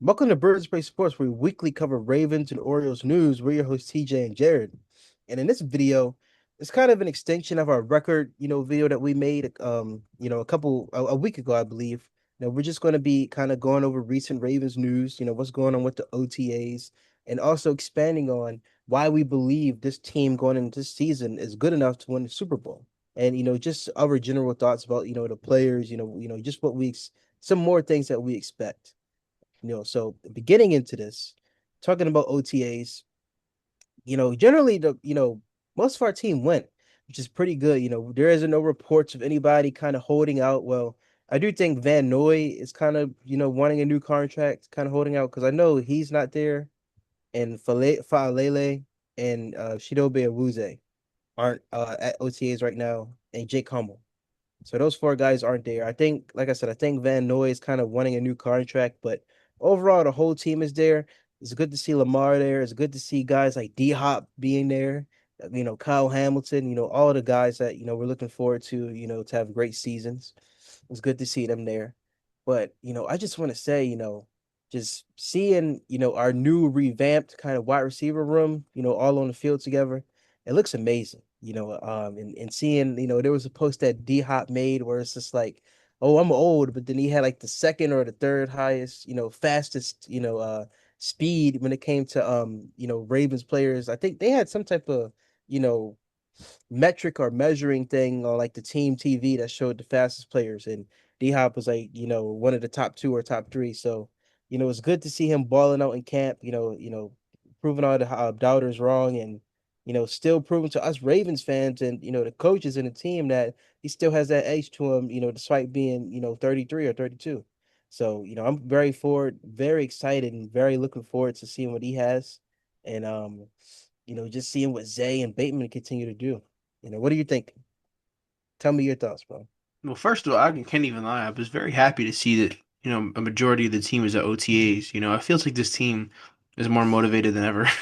Welcome to Birds Play Sports, where we weekly cover Ravens and Orioles news. We're your hosts, TJ and Jared. And in this video, it's kind of an extension of our record, video that we made, a week ago, I believe. We're just going to be kind of going over recent Ravens news, what's going on with the OTAs, and also expanding on why we believe this team going into this season is good enough to win the Super Bowl. And, just our general thoughts about, the players, just some more things that we expect. So beginning into this, talking about OTAs, generally most of our team went, which is pretty good. There isn't no reports of anybody kind of holding out. Well, I do think Van Noy is kind of, wanting a new contract, kind of holding out because I know he's not there, and Faalele and Shidobe Awuzie aren't at OTAs right now, and Jake Hummel. So those four guys aren't there. I think, like I said, I think Van Noy is kind of wanting a new contract, but overall, the whole team is there. It's good to see Lamar there. It's good to see guys like D Hop being there. Kyle Hamilton. All the guys that we're looking forward to. To have great seasons. It's good to see them there. But I just want to say, just seeing our new revamped kind of wide receiver room, all on the field together, it looks amazing. And seeing, there was a post that D Hop made where it's just like, oh, I'm old, but then he had like the second or the third highest, fastest, speed when it came to Ravens players. I think they had some type of, you know, metric or measuring thing on like the team TV that showed the fastest players, and D Hop was like, one of the top two or top three. So, it's good to see him balling out in camp, proving all the doubters wrong, and still proving to us Ravens fans and the coaches and the team that he still has that edge to him, despite being, 33 or 32. So, I'm very excited and very looking forward to seeing what he has. And just seeing what Zay and Bateman continue to do. What do you think? Tell me your thoughts, bro. Well, first of all, can't even lie. I was very happy to see that, a majority of the team is at OTAs. It feels like this team is more motivated than ever. I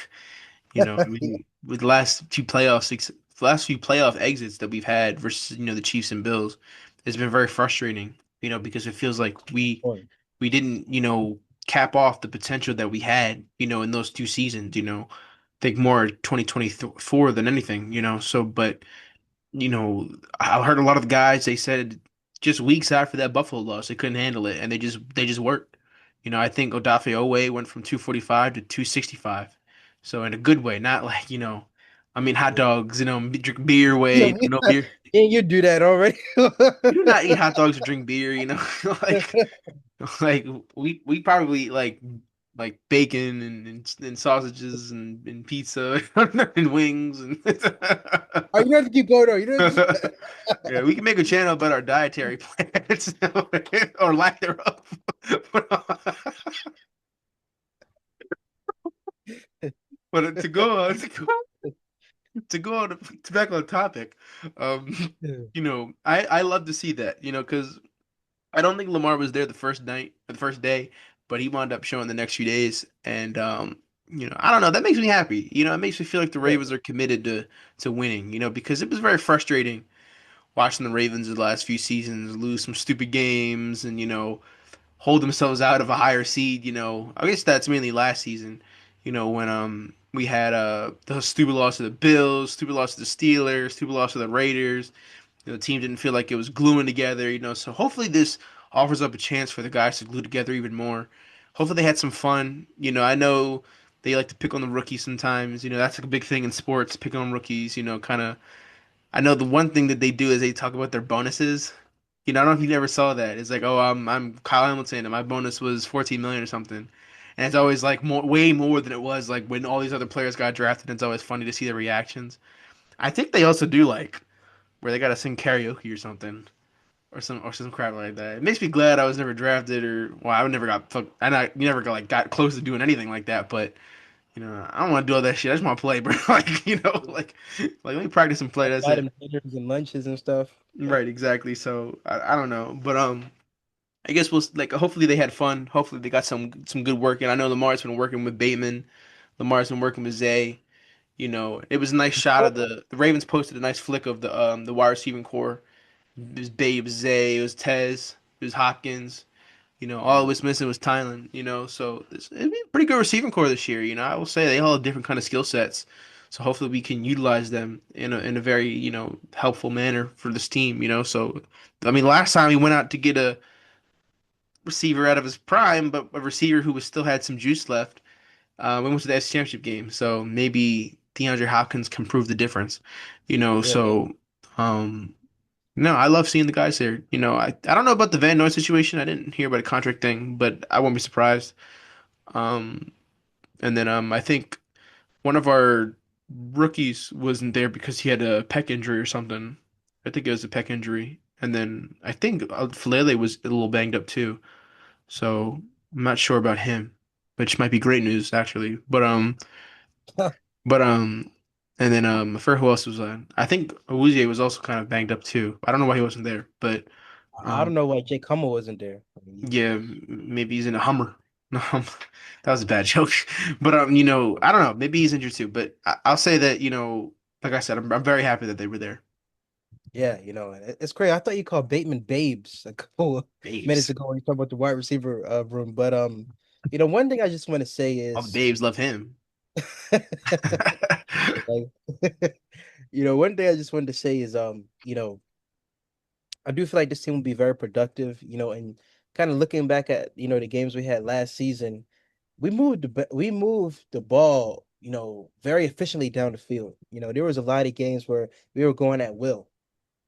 Yeah. mean, with the last few playoff exits that we've had versus, the Chiefs and Bills, it's been very frustrating, because it feels like we didn't, cap off the potential that we had, in those two seasons, I think more 2024 than anything, but I heard a lot of the guys, they said just weeks after that Buffalo loss, they couldn't handle it and they just worked. I think Odafe Owe went from 245 to 265. So in a good way, not like, I mean hot dogs, drink beer Yeah, way, no beer. you do that already. We do not eat hot dogs or drink beer, like like we probably like bacon and sausages and pizza and wings and Oh, you don't have to keep going on. You don't have to Yeah, we can make a channel about our dietary plans or lack thereof. But to go on to back on topic, I love to see that, because I don't think Lamar was there the first day, but he wound up showing the next few days, and I don't know, that makes me happy. It makes me feel like the Yeah. Ravens are committed to winning, because it was very frustrating watching the Ravens the last few seasons lose some stupid games and hold themselves out of a higher seed. I guess that's mainly last season. When we had the stupid loss to the Bills, stupid loss to the Steelers, stupid loss to the Raiders. The team didn't feel like it was gluing together. So hopefully this offers up a chance for the guys to glue together even more. Hopefully they had some fun. I know they like to pick on the rookies sometimes. That's like a big thing in sports, picking on rookies. Kind of I know the one thing that they do is they talk about their bonuses. I don't know if you never saw that. It's like, oh, I'm Kyle Hamilton and my bonus was 14 million or something. And it's always like way more than it was like when all these other players got drafted. It's always funny to see the reactions. I think they also do like where they gotta sing karaoke or something or some crap like that. It makes me glad I was never drafted or well, I never got fuck, I not, never got like got close to doing anything like that. But I don't want to do all that shit. I just want to play, bro. Like like let me practice and play. That's Buy it. them dinners and lunches and stuff. Right, exactly. So I don't know, but I guess we'll like hopefully they had fun. Hopefully they got some good work. And I know Lamar's been working with Bateman. Lamar's been working with Zay. It was a nice shot of the Ravens posted a nice flick of the wide receiving core. It was Babe, Zay, it was Tez, it was Hopkins. All it was missing was Thailand. So it'd be a pretty good receiving core this year. I will say they all have different kind of skill sets. So hopefully we can utilize them in a very, helpful manner for this team. So I mean, last time we went out to get a receiver out of his prime, but a receiver who was still had some juice left. We went to the AFC Championship game, so maybe DeAndre Hopkins can prove the difference. You know, Yeah, so um, no, I love seeing the guys there. I don't know about the Van Noy situation. I didn't hear about a contract thing, but I won't be surprised. Um, and then I think one of our rookies wasn't there because he had a pec injury or something. I think it was a pec injury. And then I think Falele was a little banged up too. So I'm not sure about him, which might be great news actually. But and then I forgot who else was on. I think Awuzie was also kind of banged up too. I don't know why he wasn't there, but I don't um know why Jake Hummel wasn't there. I mean, yeah, maybe he's in a Hummer. No, that was a bad joke. But I don't know. Maybe he's injured too. But I'll say that like I said, I'm very happy that they were there. yeah, it's crazy. I thought you called Bateman babes a couple of minutes Babes, ago when you talked about the wide receiver room. But one thing I just want to say all the is babes love him. like, one thing I just wanted to say is I do feel like this team will be very productive, and kind of looking back at, the games we had last season, we moved the ball, very efficiently down the field. There was a lot of games where we were going at will.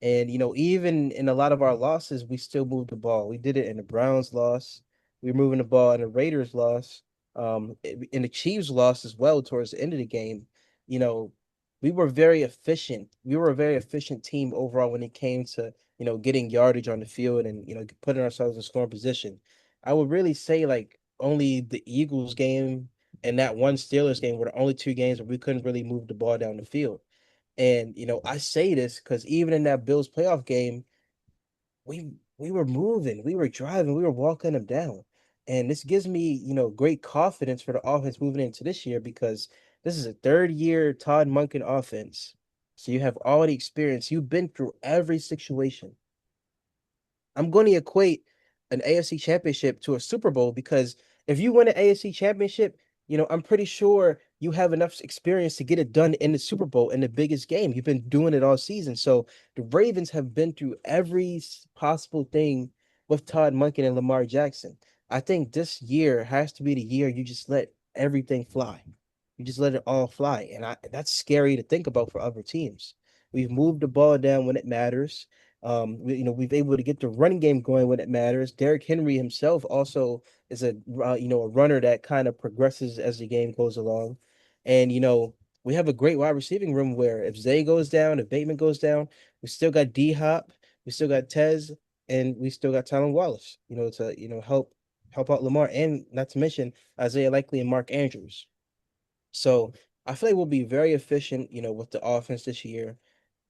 And even in a lot of our losses, we still moved the ball. We did it in the Browns loss. We were moving the ball in the Raiders loss. In the Chiefs loss as well towards the end of the game. You know, we were very efficient. We were a very efficient team overall when it came to, getting yardage on the field and, putting ourselves in scoring position. I would really say like only the Eagles game and that one Steelers game were the only two games where we couldn't really move the ball down the field. And I say this because even in that Bills playoff game, we were moving, we were driving, we were walking them down. And this gives me, great confidence for the offense moving into this year because this is a third year Todd Monken offense. So you have all the experience. You've been through every situation. I'm going to equate an AFC championship to a Super Bowl because if you win an AFC championship, I'm pretty sure you have enough experience to get it done in the Super Bowl in the biggest game. You've been doing it all season. So the Ravens have been through every possible thing with Todd Monken and Lamar Jackson. I think this year has to be the year you just let everything fly. You just let it all fly. And that's scary to think about for other teams. We've moved the ball down when it matters. We've able to get the running game going when it matters. Derrick Henry himself also is a runner that kind of progresses as the game goes along, and we have a great wide receiving room where if Zay goes down, if Bateman goes down, we still got D Hop, we still got Tez, and we still got Tylan Wallace. To help out Lamar, and not to mention Isaiah Likely and Mark Andrews. So I feel like we'll be very efficient, with the offense this year.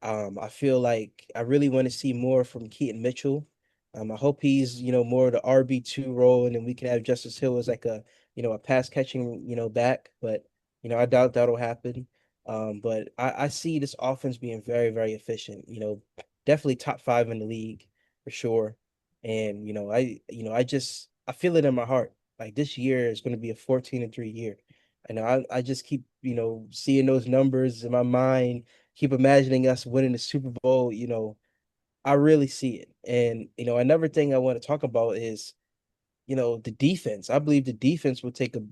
I feel like I really want to see more from Keaton Mitchell. I hope he's, more of the RB2 role, and then we can have Justice Hill as like a pass catching, back. But, I doubt that'll happen. But I see this offense being very, very efficient. Definitely top five in the league for sure. And I feel it in my heart. Like this year is going to be a 14-3 year. I just keep, seeing those numbers in my mind, keep imagining us winning the Super Bowl. I really see it. And, another thing I want to talk about is, the defense. I believe the defense will take a,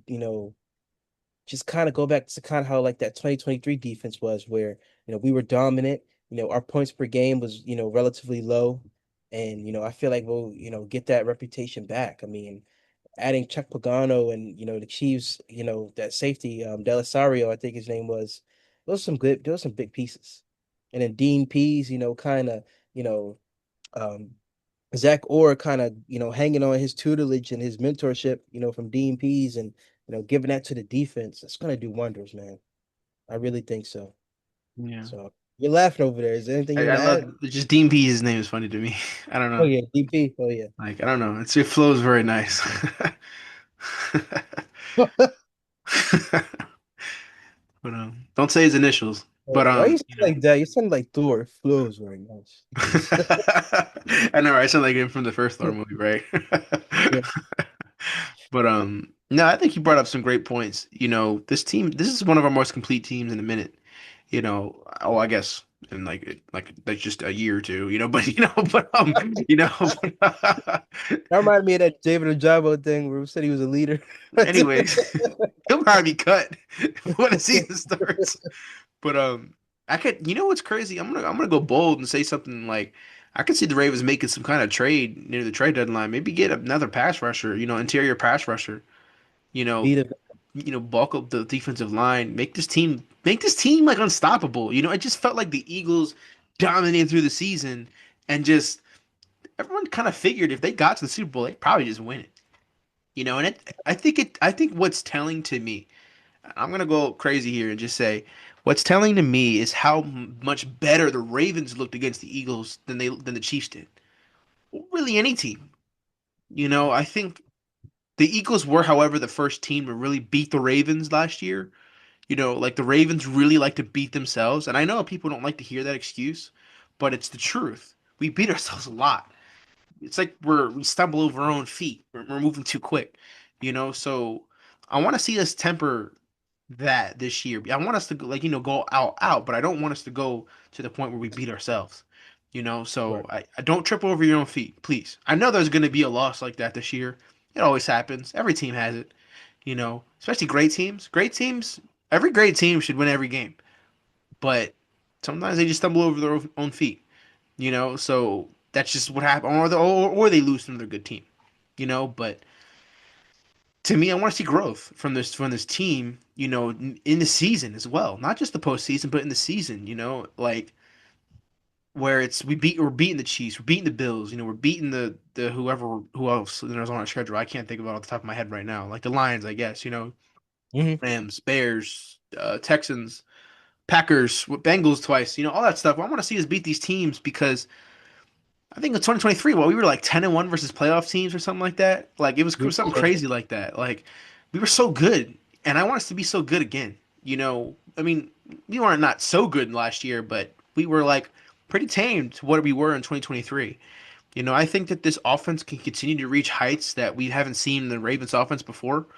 just kind of go back to kind of how like that 2023 defense was, where, we were dominant, our points per game was, relatively low. And, I feel like we'll, get that reputation back. I mean, adding Chuck Pagano and the Chiefs, that safety, Delisario, I think his name was. Those were some big pieces. And then Dean Pease, kind of, you know, um, Zach Orr kind of, hanging on his tutelage and his mentorship, from Dean Pease and giving that to the defense. It's gonna do wonders, man. I really think so. Yeah. So you're laughing over there. Is there anything you I want to love add? just Dean Pease's name is funny to me. I don't Oh know. yeah, DP. Oh yeah. Like I don't know. It flows very nice. But don't say his initials. But Why you you sound know. like that? You sound like Thor. Flows very nice. I know, right? I sound like him from the first Thor movie, right? Yeah. But no, I think you brought up some great points. You know, this team, this is one of our most complete teams in a minute. You know, oh, I guess in like that's just a year or two. You know, but you know, That reminded me of that David Ojabo thing where he said he was a leader. anyways, he'll probably be cut before the season starts. But I could, you know what's crazy? I'm gonna go bold and say something like I could see the Ravens making some kind of trade near the trade deadline. Maybe get another pass rusher, you know, interior pass rusher. You know, Need a bulk up the defensive line. Make this team like unstoppable. You know, it just felt like the Eagles dominated through the season and just everyone kind of figured if they got to the Super Bowl, they'd probably just win it. You know, and I think what's telling to me, I'm gonna go crazy here and just say, what's telling to me is how much better the Ravens looked against the Eagles than the Chiefs did. Really, any team. You know, I think the Eagles were, however, the first team to really beat the Ravens last year. You know, like the Ravens really like to beat themselves, and I know people don't like to hear that excuse, but it's the truth. We beat ourselves a lot. It's like we stumble over our own feet. We're moving too quick, you know. So I want to see us temper that this year. I want us to like go out, but I don't want us to go to the point where we beat ourselves. You know, so right. I don't trip over your own feet, please. I know there's going to be a loss like that this year. It always happens. Every team has it. You know, especially great teams. Great teams. Every great team should win every game, but sometimes they just stumble over their own feet. You know, so that's just what happened, or they lose to another good team. You know, but to me, I want to see growth from this team. You know, in the season as well, not just the postseason, but in the season. You know, like where we're beating the Chiefs, we're beating the Bills. You know, we're beating the who else there's on our schedule. I can't think of it off the top of my head right now. Like the Lions, I guess. You know, Hmm. Rams, Bears, Texans, Packers, Bengals twice. You know, all that stuff. I want to see us beat these teams because I think in 2023, well, we were like 10-1 versus playoff teams or something like that. Like it was something crazy like that. Like we were so good, and I want us to be so good again. You know, I mean, we weren't not so good last year, but we were like pretty tame to what we were in 2023. You know, I think that this offense can continue to reach heights that we haven't seen in the Ravens offense before.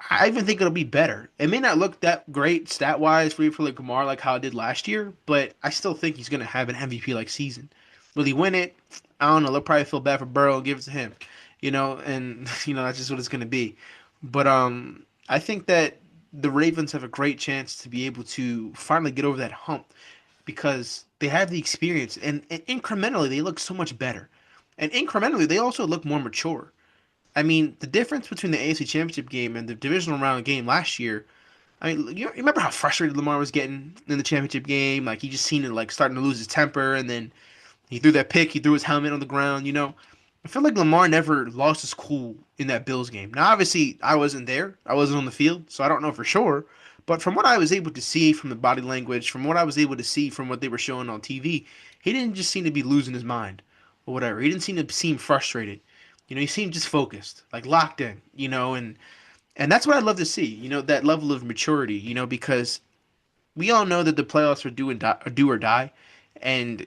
I even think it'll be better. It may not look that great stat wise for like Lamar like how it did last year, but I still think he's gonna have an MVP like season. Will he win it? I don't know. They'll probably feel bad for Burrow and give it to him. You know, and you know that's just what it's gonna be. But I think that the Ravens have a great chance to be able to finally get over that hump because they have the experience and incrementally they look so much better. And incrementally they also look more mature. I mean, the difference between the AFC Championship game and the divisional round game last year. I mean, you remember how frustrated Lamar was getting in the championship game? Like he just seemed to like starting to lose his temper, and then he threw that pick. He threw his helmet on the ground. You know, I feel like Lamar never lost his cool in that Bills game. Now, obviously, I wasn't there. I wasn't on the field, so I don't know for sure. But from what I was able to see from the body language, from what I was able to see from what they were showing on TV, he didn't just seem to be losing his mind or whatever. He didn't seem to seem frustrated. You know, he seemed just focused, like locked in. You know, and that's what I'd love to see. You know, that level of maturity. You know, because we all know that the playoffs are do or die, and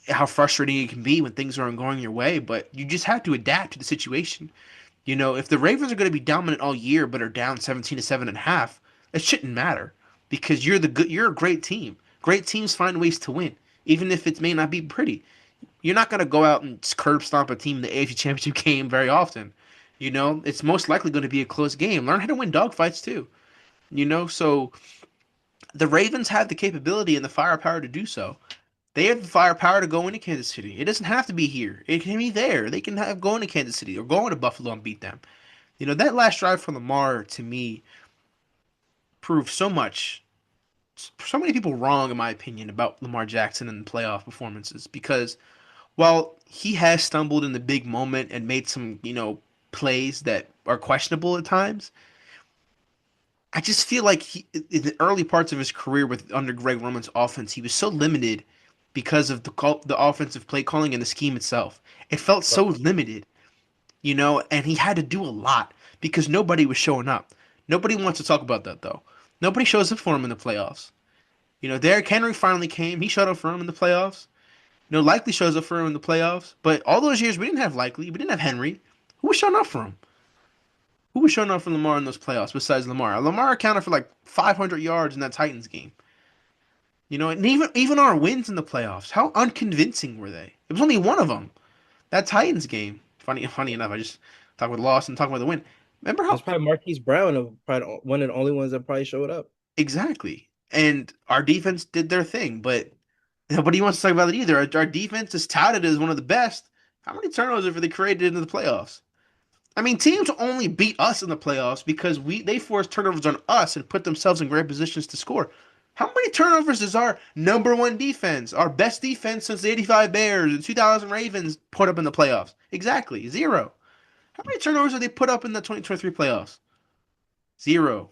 how frustrating it can be when things aren't going your way, but you just have to adapt to the situation. You know, if the Ravens are going to be dominant all year but are down 17 to 7.5, it shouldn't matter because you're a great team. Great teams find ways to win, even if it may not be pretty. You're not going to go out and curb stomp a team in the AFC Championship game very often. You know, it's most likely going to be a close game. Learn how to win dogfights too. You know, so the Ravens have the capability and the firepower to do so. They have the firepower to go into Kansas City. It doesn't have to be here. It can be there. They can have go into Kansas City or go into Buffalo and beat them. You know, that last drive from Lamar to me proved so much. So many people wrong, in my opinion, about Lamar Jackson and playoff performances because while he has stumbled in the big moment and made some, plays that are questionable at times, I just feel like in the early parts of his career with under Greg Roman's offense, he was so limited because of the offensive play calling and the scheme itself. It felt so limited, and he had to do a lot because nobody was showing up. Nobody wants to talk about that though. Nobody shows up for him in the playoffs. Derrick Henry finally came. He showed up for him in the playoffs. Likely shows up for him in the playoffs. But all those years, we didn't have Likely. We didn't have Henry. Who was showing up for him? Who was showing up for Lamar in those playoffs besides Lamar? Lamar accounted for like 500 yards in that Titans game. And even our wins in the playoffs, how unconvincing were they? It was only one of them. That Titans game. Funny enough, I just talk about the loss and talk about the win. Remember That's how probably Marquise Brown, probably one of the only ones that probably showed up. exactly? And our defense did their thing, but nobody wants to talk about it either. Our defense is touted as one of the best. How many turnovers have they created in the playoffs? I mean, teams only beat us in the playoffs because they forced turnovers on us and put themselves in great positions to score. How many turnovers does our number one defense, our best defense since the '85 Bears and 2000 Ravens, put up in the playoffs? Exactly, zero. How many turnovers did they put up in the 2023 playoffs? Zero.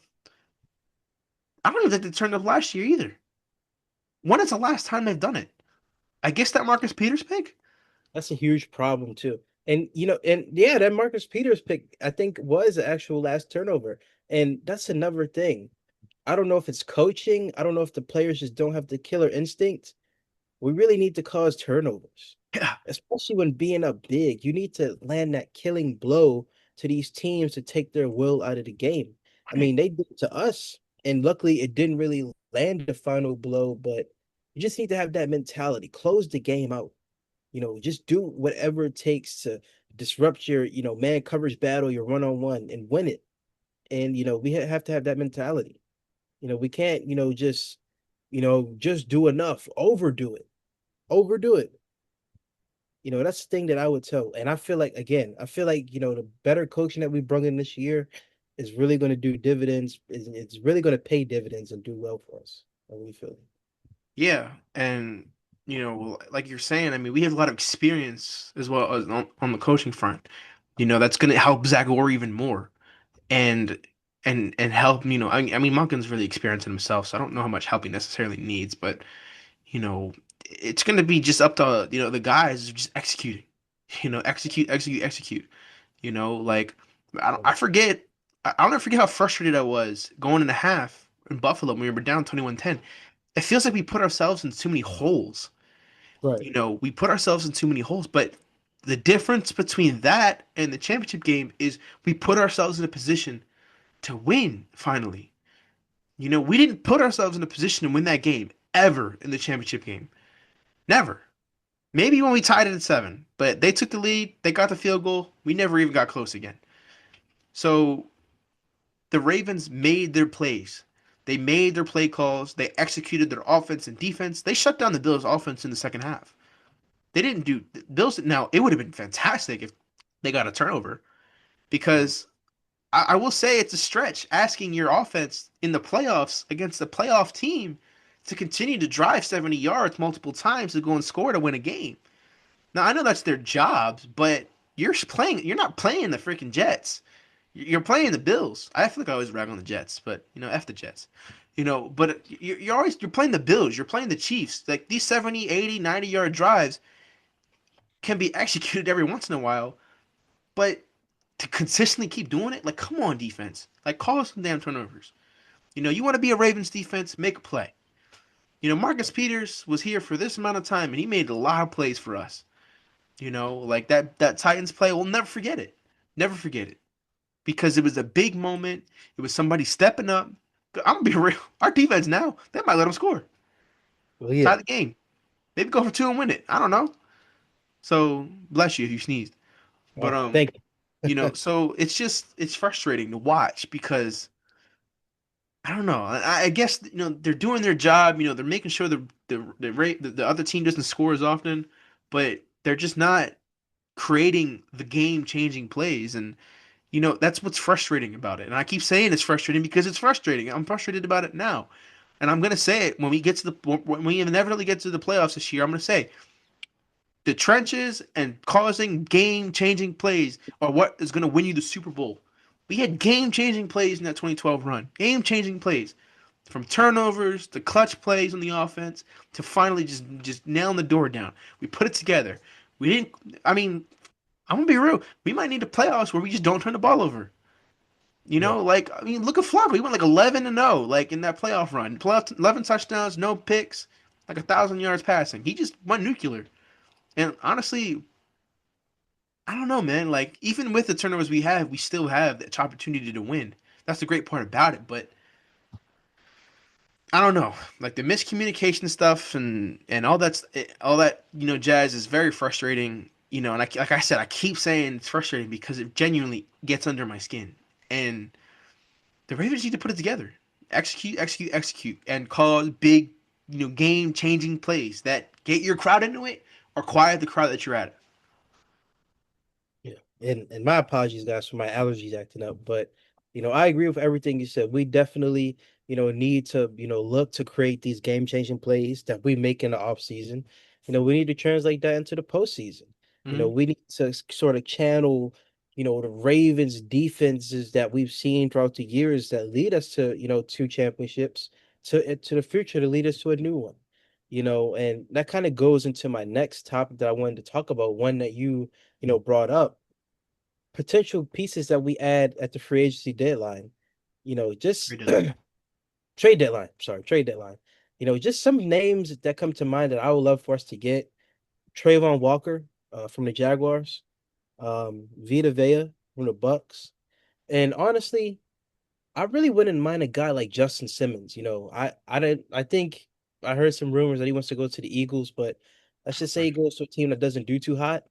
I don't even think they turned up last year either. When is the last time they've done it? I guess that Marcus Peters pick? That's a huge problem too. And and yeah, that Marcus Peters pick, I think, was the actual last turnover. And that's another thing. I don't know if it's coaching. I don't know if the players just don't have the killer instinct. We really need to cause turnovers, Yeah. especially when being up big. You need to land that killing blow to these teams to take their will out of the game. I Right. mean, they did it to us, and luckily it didn't really land the final blow, but you just need to have that mentality. Close the game out. Just do whatever it takes to disrupt your, man coverage battle, your one-on-one, and win it. And, we have to have that mentality. We can't, just do enough, overdo it. That's the thing that I would tell. And I feel like, again, the better coaching that we brought in this year is really going to do dividends. It's really going to pay dividends and do well for us. I really feel it. Yeah, and like you're saying, I mean, we have a lot of experience as well as on the coaching front. That's going to help Zach Orr even more, and and help. I mean, Monken's really experienced in himself, so I don't know how much help he necessarily needs, but you know, it's going to be just up to the guys just executing. Execute, execute, execute. Like I forget. I'll never forget how frustrated I was going in a half in Buffalo when we were down 21-10. It feels like we put ourselves in too many holes. Right. We put ourselves in too many holes, but the difference between that and the championship game is we put ourselves in a position to win finally. We didn't put ourselves in a position to win that game ever in the championship game. Never. Maybe when we tied it at 7, but they took the lead, they got the field goal, we never even got close again. So the Ravens made their plays. They made their play calls. They executed their offense and defense. They shut down the Bills' offense in the second half. They didn't do Bills. Now it would have been fantastic if they got a turnover because I will say it's a stretch asking your offense in the playoffs against a playoff team to continue to drive 70 yards multiple times to go and score to win a game. Now I know that's their jobs, but You're not playing the freaking Jets. You're playing the Bills. I feel like I always rag on the Jets, but f the Jets. But you're playing the Bills. You're playing the Chiefs. Like these 70, 80, 90-yard drives can be executed every once in a while, but to consistently keep doing it, like come on defense. Like call some damn turnovers. You want to be a Ravens defense, make a play. Marcus Peters was here for this amount of time and he made a lot of plays for us. Like that Titans play, we'll never forget it. Never forget it. Because it was a big moment. It was somebody stepping up. I'm gonna be real. Our defense now, they might let them score. Well, Tie yeah. the game. Maybe go for two and win it. I don't know. So bless you if you sneezed. But Oh, thank so it's frustrating to watch because I don't know. I guess they're doing their job. They're making sure the other team doesn't score as often, but they're just not creating the game changing plays. And that's what's frustrating about it. And I keep saying it's frustrating because it's frustrating. I'm frustrated about it now. And I'm gonna say it when we inevitably get to the playoffs this year. I'm gonna say the trenches and causing game-changing plays are what is gonna win you the Super Bowl. We had game-changing plays in that 2012 run. Game-changing plays from turnovers to clutch plays on the offense to finally just nailing the door down. We put it together. We didn't. I mean, I'm gonna be real. We might need the playoffs where we just don't turn the ball over. You Yeah. know, like I mean, look at Flacco. He went like 11-0, like in that playoff run. Playoff 11 touchdowns, no picks, like 1,000 yards passing. He just went nuclear. And honestly, I don't know, man. Like even with the turnovers we have, we still have that opportunity to win. That's the great part about it. But I don't know, like the miscommunication stuff and all that jazz is very frustrating. And like I said, I keep saying it's frustrating because it genuinely gets under my skin. And the Ravens need to put it together, execute, execute, execute, and cause big, game changing plays that get your crowd into it or quiet the crowd that you're at. Yeah. And my apologies, guys, for my allergies acting up. But I agree with everything you said. We definitely, need to, look to create these game-changing plays that we make in the off season. We need to translate that into the postseason. Mm-hmm. We need to sort of channel, the Ravens defenses that we've seen throughout the years that lead us to, two championships to the future to lead us to a new one. And that kind of goes into my next topic that I wanted to talk about, one that you brought up, potential pieces that we add at the free agency deadline. Just Great deadline. trade deadline. Sorry, trade deadline. Just some names that come to mind that I would love for us to get. Trayvon Walker from the Jaguars, Vita Vea from the Bucks, and honestly, I really wouldn't mind a guy like Justin Simmons. I think I heard some rumors that he wants to go to the Eagles, but let's just say he goes to a team that doesn't do too hot.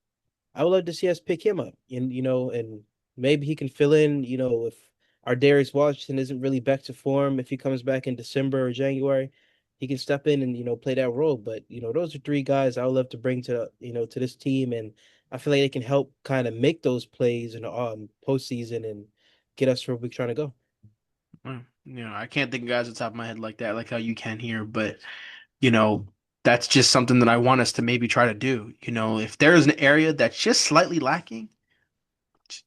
I would love to see us pick him up, and maybe he can fill in, if our Darius Washington isn't really back to form, if he comes back in December or January, he can step in and, play that role. But, those are three guys I would love to bring to this team. And I feel like they can help kind of make those plays in the postseason and get us where we're trying to go. I can't think of guys at the top of my head like that, like how you can here, but you know, that's just something that I want us to maybe try to do. If there is an area that's just slightly lacking,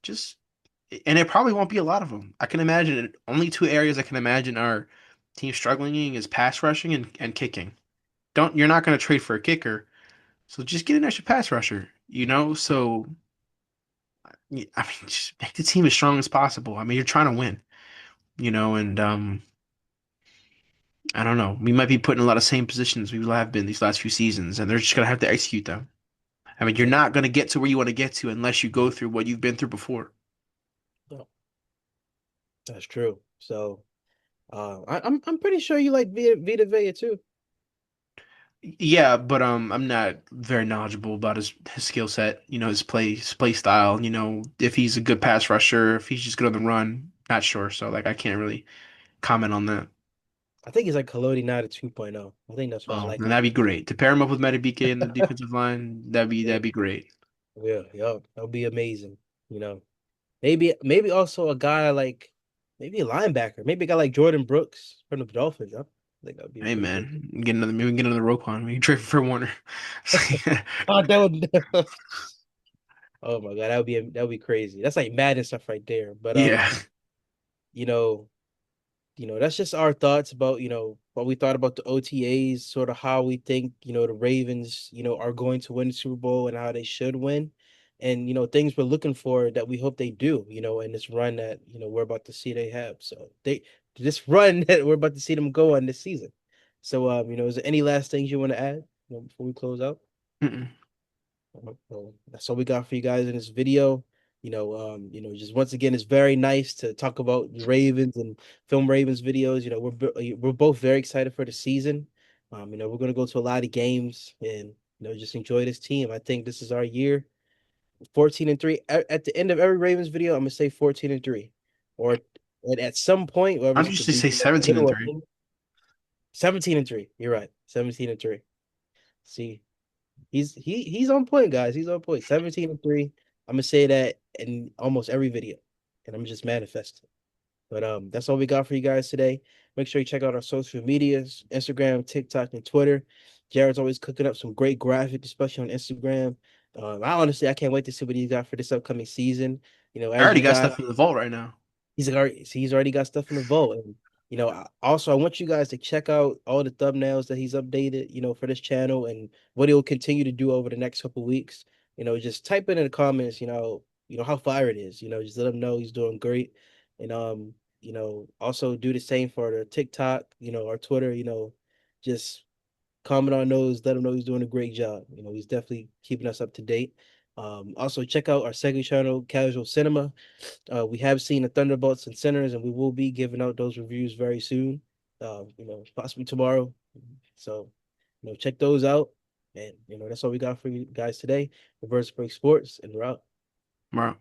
just and it probably won't be a lot of them. I can imagine only two areas I can imagine our team struggling in is pass rushing and kicking. You're not going to trade for a kicker, so just get an extra pass rusher. So I mean, just make the team as strong as possible. I mean, you're trying to win. And I don't know. We might be put in a lot of same positions we have been these last few seasons, and they're just gonna have to execute them. I mean, you're Yeah, not gonna get to where you want to get to unless you go through what you've been through before. no, that's true. So I'm pretty sure you like Vita Vea too. Yeah, but I'm not very knowledgeable about his skill set. His play style. If he's a good pass rusher, if he's just good on the run. Not sure. So like, I can't really comment on that. I think he's like Kalodi Nada 2.0. I think that's why I Oh, like then him. that'd be great to pair him up with Madubuike in the defensive line. That'd be Yeah, that'd be great. yeah, yeah. That'll be amazing. Maybe also a guy like maybe a linebacker, maybe a guy like Jordan Brooks from the Dolphins. I think that'd be a Hey pretty good. man, maybe we can get another Roquan. We can trade for Warner. Oh, that would. Oh my God, that would be crazy. That's like Madden stuff right there. But Yeah. you know, that's just our thoughts about, what we thought about the OTAs, sort of how we think, the Ravens, are going to win the Super Bowl and how they should win. And, things we're looking for that we hope they do, in this run that, we're about to see they have. So this run that we're about to see them go on this season. So, is there any last things you want to add, before we close out? Mm-mm. Well, that's all we got for you guys in this video. Just once again, it's very nice to talk about the Ravens and film Ravens videos. We're both very excited for the season. We're gonna go to a lot of games and just enjoy this team. I think this is our year. 14-3. At the end of every Ravens video, I'm gonna say 14-3, or and at some point, whether I'd it's the usually say beginning 17 and or 3. 17-3. You're right, 17-3. See, he's on point, guys. He's on point. 17-3. I'm gonna say that in almost every video, and I'm just manifesting. But that's all we got for you guys today. Make sure you check out our social medias: Instagram, TikTok, and Twitter. Jared's always cooking up some great graphics, especially on Instagram. I can't wait to see what he's got for this upcoming season. I As already you got guys, stuff in the vault right now. he's already got stuff in the vault. And also I want you guys to check out all the thumbnails that he's updated, for this channel and what he'll continue to do over the next couple weeks. Just type it in the comments, how fire it is. Just let him know he's doing great. And also do the same for the TikTok, our Twitter, just comment on those, let him know he's doing a great job. He's definitely keeping us up to date. Also check out our second channel, Casual Cinema. We have seen the Thunderbolts and Sinners, and we will be giving out those reviews very soon. Possibly tomorrow. So, check those out. And that's all we got for you guys today. Reverse Break Sports, and we're out. Right.